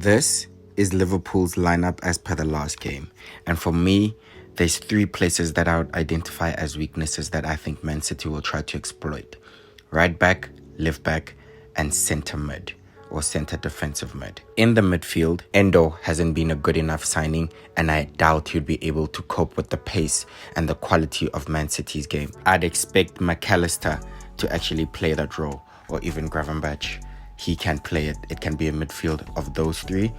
This is Liverpool's lineup as per the last game. And for me, there's three places that I would identify as weaknesses that I think Man City will try to exploit. Right back, left back, and centre mid or centre defensive mid. In the midfield, Endo hasn't been a good enough signing, and I doubt he'd be able to cope with the pace and the quality of Man City's game. I'd expect McAllister to actually play that role, or even Gravenberch. He can play it. It can be a midfield of those three,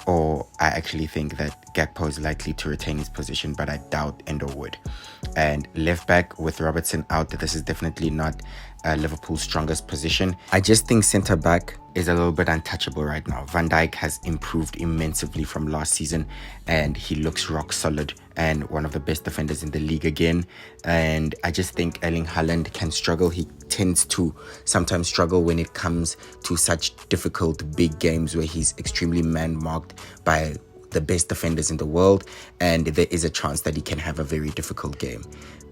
or I actually think that Gakpo is likely to retain his position, but I doubt Endo would. And left back with Robertson out, this is definitely not Liverpool's strongest position. I just think centre back is a little bit untouchable right now. Van Dijk has improved immensely from last season, and he looks rock solid and one of the best defenders in the league again. And I just think Erling Haaland can struggle. He tends to sometimes struggle when it comes to such difficult big games where he's extremely man-marked by the best defenders in the world, and there is a chance that he can have a very difficult game.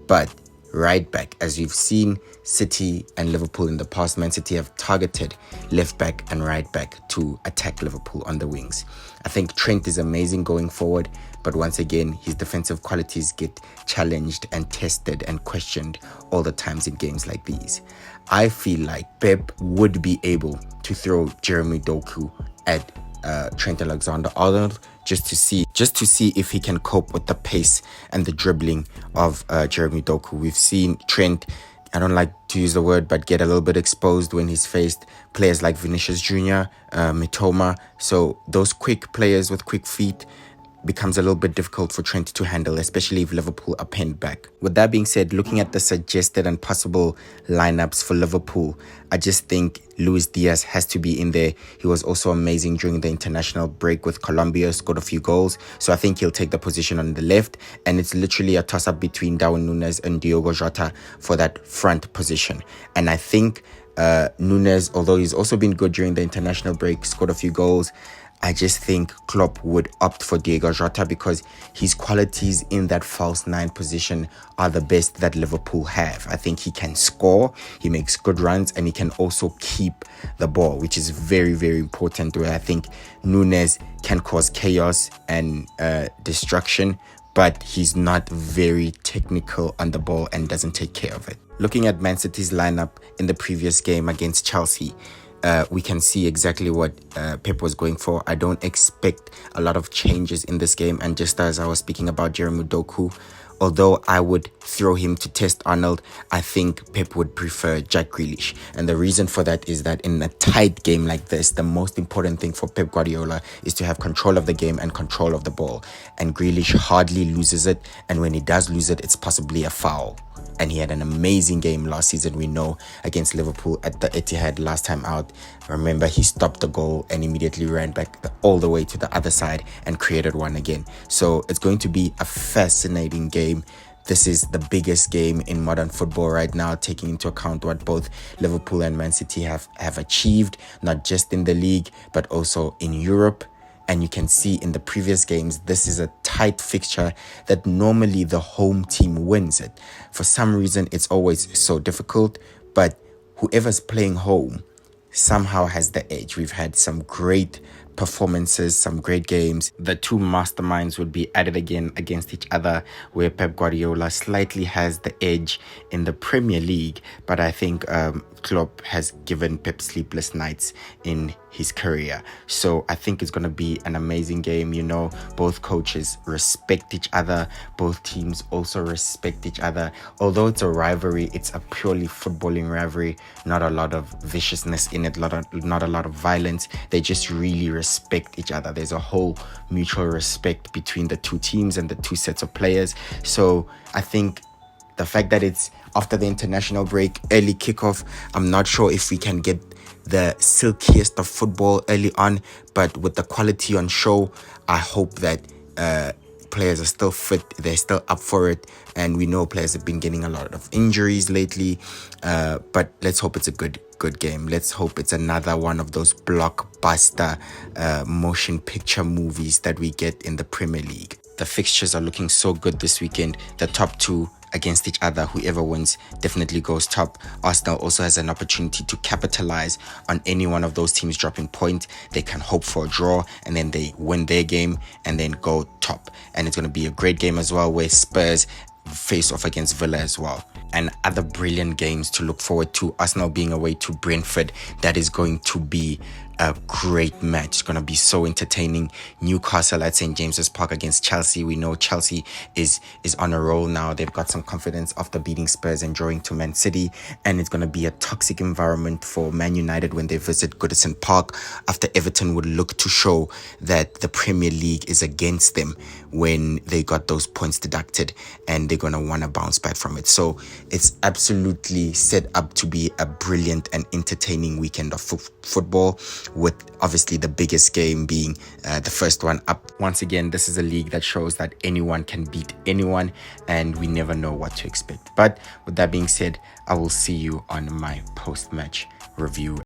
But right back, as we've seen City and Liverpool in the past, Man City have targeted left back and right back to attack Liverpool on the wings. I think Trent is amazing going forward, but once again, his defensive qualities get challenged and tested and questioned all the times in games like these. I feel like Pep would be able to throw Jeremy Doku at Trent Alexander-Arnold just to see if he can cope with the pace and the dribbling of Jeremy Doku. We've seen Trent, I don't like to use the word, but get a little bit exposed when he's faced players like Vinicius Jr., Mitoma. So those quick players with quick feet becomes a little bit difficult for Trent to handle, especially if Liverpool are pinned back. With that being said, looking at the suggested and possible lineups for Liverpool, I just think Luis Diaz has to be in there. He was also amazing during the international break with Colombia, scored a few goals. So I think he'll take the position on the left, and it's literally a toss-up between Darwin Núñez and Diogo Jota for that front position. And I think Núñez, although he's also been good during the international break, scored a few goals, I just think Klopp would opt for Diogo Jota because his qualities in that false nine position are the best that Liverpool have. I think he can score, he makes good runs, and he can also keep the ball, which is very, very important, where I think Núñez can cause chaos and destruction, but he's not very technical on the ball and doesn't take care of it. Looking at Man City's lineup in the previous game against Chelsea, we can see exactly what Pep was going for. I don't expect a lot of changes in this game. And just as I was speaking about Jeremy Doku, although I would throw him to test Arnold, I think Pep would prefer Jack Grealish. And the reason for that is that in a tight game like this, the most important thing for Pep Guardiola is to have control of the game and control of the ball. And Grealish hardly loses it. And when he does lose it, it's possibly a foul. And he had an amazing game last season, we know, against Liverpool at the Etihad last time out. Remember, he stopped the goal and immediately ran back all the way to the other side and created one again. So it's going to be a fascinating game. This is the biggest game in modern football right now, taking into account what both Liverpool and Man City have achieved, not just in the league, but also in Europe. And you can see in the previous games, this is a tight fixture that normally the home team wins it. For some reason, it's always so difficult, but whoever's playing home somehow has the edge. We've had some great performances, some great games. The two masterminds would be added again against each other, where Pep Guardiola slightly has the edge in the Premier League, but I think Klopp has given Pep sleepless nights in his career. So I think it's going to be an amazing game. You know, both coaches respect each other. Both teams also respect each other. Although it's a rivalry, it's a purely footballing rivalry. Not a lot of viciousness in it, not a lot of violence. They just really respect each other. There's a whole mutual respect between the two teams and the two sets of players. So I think the fact that it's after the international break, early kickoff, I'm not sure if we can get the silkiest of football early on, but with the quality on show, I hope that players are still fit, they're still up for it, and we know players have been getting a lot of injuries lately, but let's hope it's a good game. Let's hope it's another one of those blockbuster motion picture movies that we get in the Premier League. The fixtures are looking so good this weekend. The top two against each other. Whoever wins definitely goes top. Arsenal also has an opportunity to capitalize on any one of those teams dropping point. They can hope for a draw and then they win their game and then go top. And it's going to be a great game as well, where Spurs face off against Villa as well. And other brilliant games to look forward to. Arsenal being away to Brentford, that is going to be a great match. It's going to be so entertaining. Newcastle at St. James's Park against Chelsea. We know Chelsea is on a roll now. They've got some confidence after beating Spurs and drawing to Man City. And it's going to be a toxic environment for Man United when they visit Goodison Park, after Everton would look to show that the Premier League is against them when they got those points deducted, and they're going to want to bounce back from it. So it's absolutely set up to be a brilliant and entertaining weekend of football, with obviously the biggest game being the first one up. Once again, this is a league that shows that anyone can beat anyone, and we never know what to expect. But with that being said, I will see you on my post-match review.